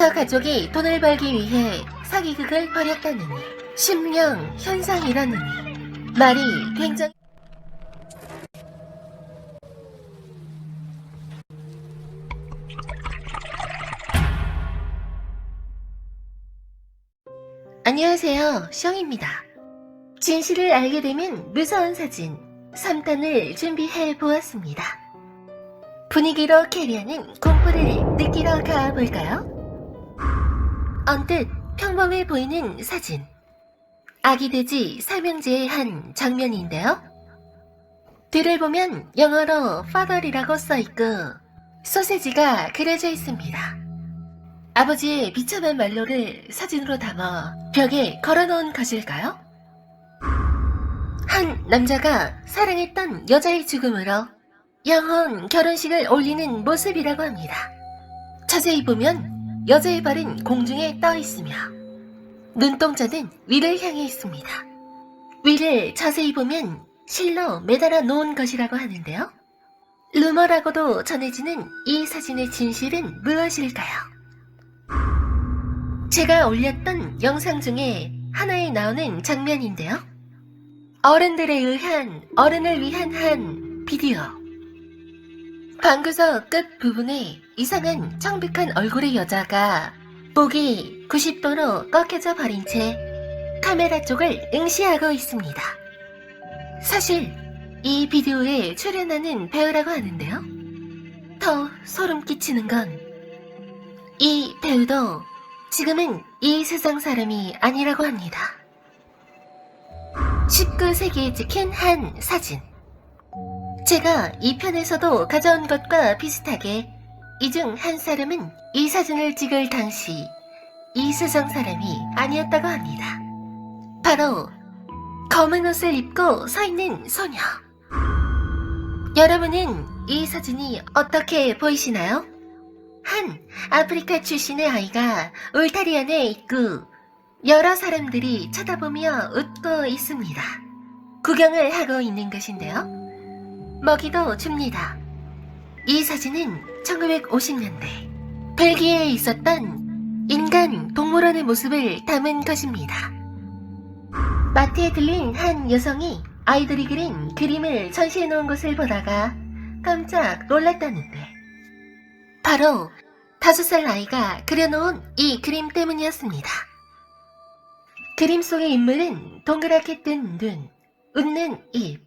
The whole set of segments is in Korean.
저 가족이 돈을 벌기 위해 사기극을 벌였다느니 심령 현상이라느니 말이 굉장히. 안녕하세요, 숑입니다. 진실을 알게 되면 무서운 사진 3단을 준비해 보았습니다. 분위기로 캐리하는 공포를 느끼러 가볼까요? 언뜻 평범해 보이는 사진, 아기 돼지 삼형제의 한 장면인데요. 뒤를 보면 영어로 father이라고 써있고 소세지가 그려져 있습니다. 아버지의 비참한 말로를 사진으로 담아 벽에 걸어놓은 것일까요? 한 남자가 사랑했던 여자의 죽음으로 영혼 결혼식을 올리는 모습이라고 합니다. 자세히 보면 여자의 발은 공중에 떠 있으며 눈동자는 위를 향해 있습니다. 위를 자세히 보면 실로 매달아 놓은 것이라고 하는데요. 루머라고도 전해지는 이 사진의 진실은 무엇일까요? 제가 올렸던 영상 중에 하나에 나오는 장면인데요. 어른을 위한 한 비디오. 방구석 끝 부분에 이상한 청백한 얼굴의 여자가 목이 90도로 꺾여져 버린 채 카메라 쪽을 응시하고 있습니다. 사실 이 비디오에 출연하는 배우라고 하는데요. 더 소름 끼치는 건 이 배우도 지금은 이 세상 사람이 아니라고 합니다. 19세기에 찍힌 한 사진. 제가 이 편에서도 가져온 것과 비슷하게 이 중 한 사람은 이 사진을 찍을 당시 이 세상 사람이 아니었다고 합니다. 바로 검은 옷을 입고 서 있는 소녀. 여러분은 이 사진이 어떻게 보이시나요? 한 아프리카 출신의 아이가 울타리 안에 있고 여러 사람들이 쳐다보며 웃고 있습니다. 구경을 하고 있는 것인데요. 먹이도 줍니다. 이 사진은 1950년대 벨기에에 있었던 인간 동물원의 모습을 담은 것입니다. 마트에 들린 한 여성이 아이들이 그린 그림을 전시해 놓은 것을 보다가 깜짝 놀랐다는데 바로 5살 아이가 그려놓은 이 그림 때문이었습니다. 그림 속의 인물은 동그랗게 뜬 눈, 웃는 입,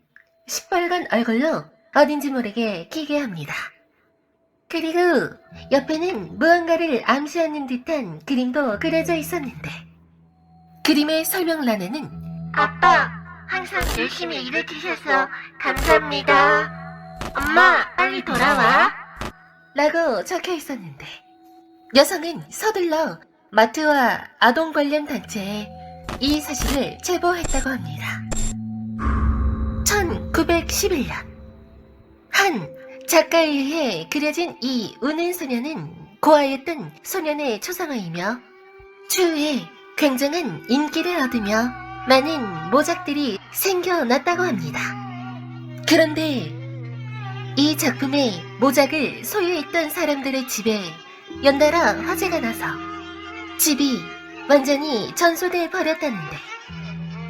시뻘건 얼굴로 어딘지 모르게 기괴합니다. 그리고 옆에는 무언가를 암시하는 듯한 그림도 그려져 있었는데 그림의 설명란에는 아빠, 항상 열심히 일해 주셔서 감사합니다. 엄마, 빨리 돌아와. 라고 적혀 있었는데 여성은 서둘러 마트와 아동 관련 단체에 이 사실을 제보했다고 합니다. 1911년 한 작가에 의해 그려진 이 우는 소녀는 고아였던 소년의 초상화이며 추후에 굉장한 인기를 얻으며 많은 모작들이 생겨났다고 합니다. 그런데 이 작품의 모작을 소유했던 사람들의 집에 연달아 화재가 나서 집이 완전히 전소돼 버렸다는데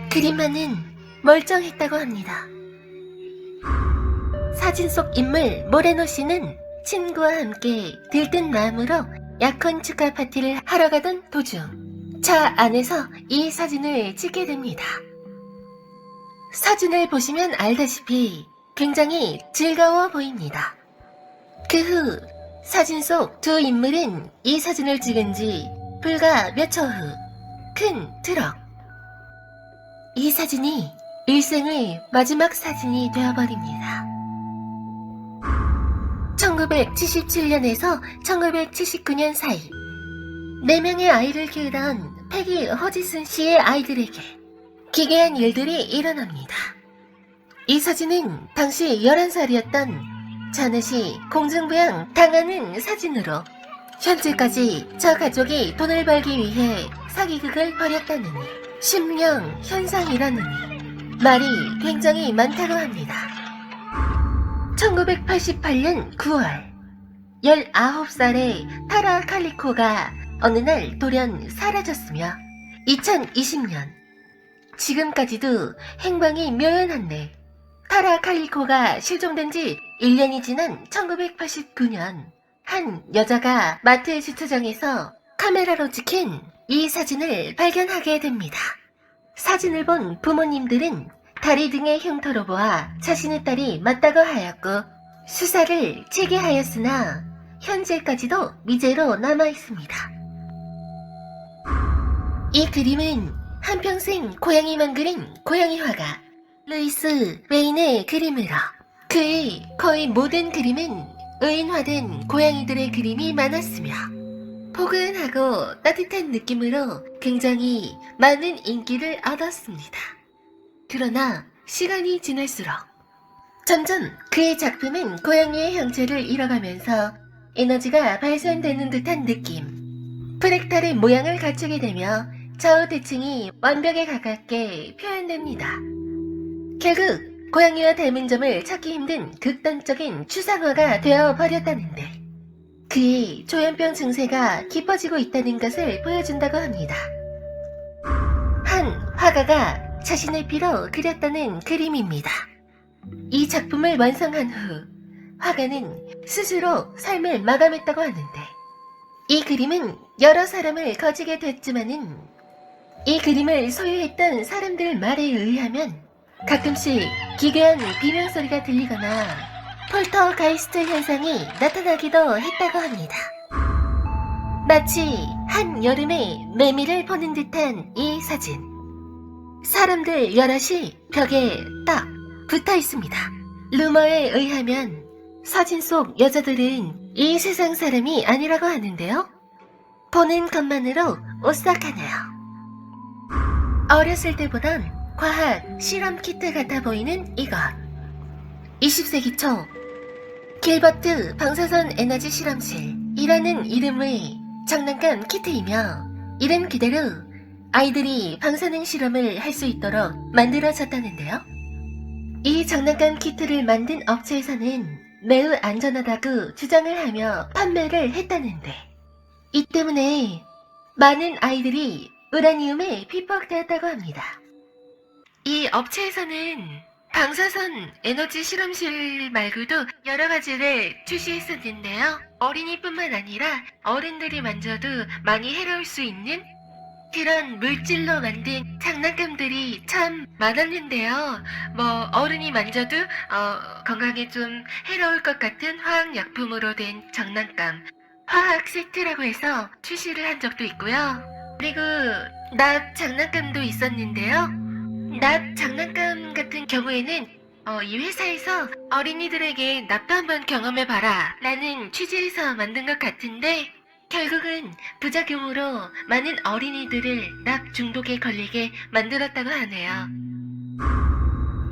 그림만은 멀쩡했다고 합니다. 사진 속 인물 모레노 씨는 친구와 함께 들뜬 마음으로 약혼 축하 파티를 하러 가던 도중 차 안에서 이 사진을 찍게 됩니다. 사진을 보시면 알다시피 굉장히 즐거워 보입니다. 그 후 사진 속 두 인물은 이 사진을 찍은 지 불과 몇 초 후 큰 트럭. 이 사진이 일생의 마지막 사진이 되어버립니다. 1977년에서 1979년 사이 4명의 아이를 키우던 패기 허지슨 씨의 아이들에게 기괴한 일들이 일어납니다. 이 사진은 당시 11살이었던 자넷이 공중부양 당하는 사진으로 현재까지 저 가족이 돈을 벌기 위해 사기극을 벌였다느니 심령 현상이라느니 말이 굉장히 많다고 합니다. 1988년 9월 19살의 타라 칼리코가 어느 날 돌연 사라졌으며 2020년 지금까지도 행방이 묘연한데 타라 칼리코가 실종된 지 1년이 지난 1989년 한 여자가 마트 주차장에서 카메라로 찍힌 이 사진을 발견하게 됩니다. 사진을 본 부모님들은 다리 등의 흉터로 보아 자신의 딸이 맞다고 하였고 수사를 재개하였으나 현재까지도 미제로 남아있습니다. 이 그림은 한평생 고양이만 그린 고양이 화가 루이스 웨인의 그림으로 그의 거의 모든 그림은 의인화된 고양이들의 그림이 많았으며 포근하고 따뜻한 느낌으로 굉장히 많은 인기를 얻었습니다. 그러나 시간이 지날수록 점점 그의 작품은 고양이의 형체를 잃어가면서 에너지가 발산되는 듯한 느낌, 프랙탈의 모양을 갖추게 되며 좌우 대칭이 완벽에 가깝게 표현됩니다. 결국 고양이와 닮은 점을 찾기 힘든 극단적인 추상화가 되어버렸다는데 그의 조현병 증세가 깊어지고 있다는 것을 보여준다고 합니다. 한 화가가 자신의 피로 그렸다는 그림입니다. 이 작품을 완성한 후 화가는 스스로 삶을 마감했다고 하는데 이 그림은 여러 사람을 거지게 됐지만은 이 그림을 소유했던 사람들 말에 의하면 가끔씩 기괴한 비명소리가 들리거나 폴터가이스트 현상이 나타나기도 했다고 합니다. 마치 한 여름의 매미를 보는 듯한 이 사진. 사람들 여럿이 벽에 딱 붙어 있습니다. 루머에 의하면 사진 속 여자들은 이 세상 사람이 아니라고 하는데요. 보는 것만으로 오싹하네요. 어렸을 때 보던 과학 실험 키트 같아 보이는 이것. 20세기 초 길버트 방사선 에너지 실험실이라는 이름의 장난감 키트이며 이름 그대로 아이들이 방사능 실험을 할 수 있도록 만들어졌다는데요. 이 장난감 키트를 만든 업체에서는 매우 안전하다고 주장을 하며 판매를 했다는데 이 때문에 많은 아이들이 우라니움에 피폭되었다고 합니다. 이 업체에서는 방사선 에너지 실험실 말고도 여러 가지를 출시했었는데요. 어린이뿐만 아니라 어른들이 만져도 많이 해로울 수 있는 그런 물질로 만든 장난감들이 참 많았는데요. 어른이 만져도 건강에 좀 해로울 것 같은 화학약품으로 된 장난감, 화학 세트라고 해서 출시를 한 적도 있고요. 그리고 납 장난감도 있었는데요. 납 장난감 같은 경우에는 이 회사에서 어린이들에게 납도 한번 경험해봐라 라는 취지에서 만든 것 같은데 결국은 부작용으로 많은 어린이들을 납 중독에 걸리게 만들었다고 하네요.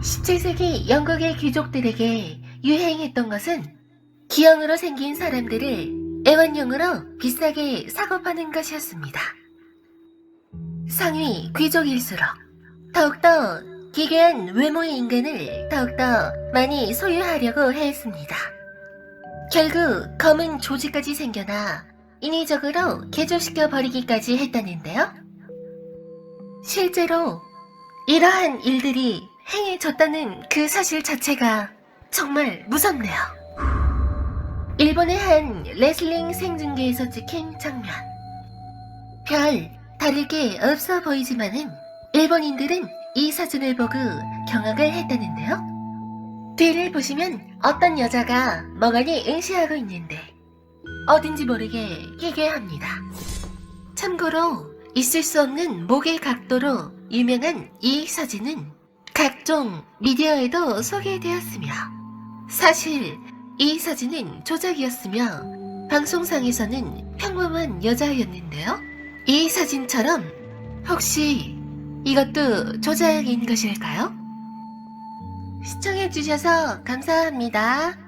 17세기 영국의 귀족들에게 유행했던 것은 기형으로 생긴 사람들을 애완용으로 비싸게 사고 파는 것이었습니다. 상위 귀족일수록 더욱더 기괴한 외모의 인간을 더욱더 많이 소유하려고 했습니다. 결국 검은 조직까지 생겨나 인위적으로 개조시켜 버리기까지 했다는데요. 실제로 이러한 일들이 행해졌다는 그 사실 자체가 정말 무섭네요. 일본의 한 레슬링 생중계에서 찍힌 장면. 별 다를 게 없어 보이지만은 일본인들은 이 사진을 보고 경악을 했다는데요. 뒤를 보시면 어떤 여자가 멍하니 응시하고 있는데 어딘지 모르게 기괴합니다. 참고로 있을 수 없는 목의 각도로 유명한 이 사진은 각종 미디어에도 소개되었으며 사실 이 사진은 조작이었으며 방송상에서는 평범한 여자였는데요. 이 사진처럼 혹시 이것도 조작인 것일까요? 시청해주셔서 감사합니다.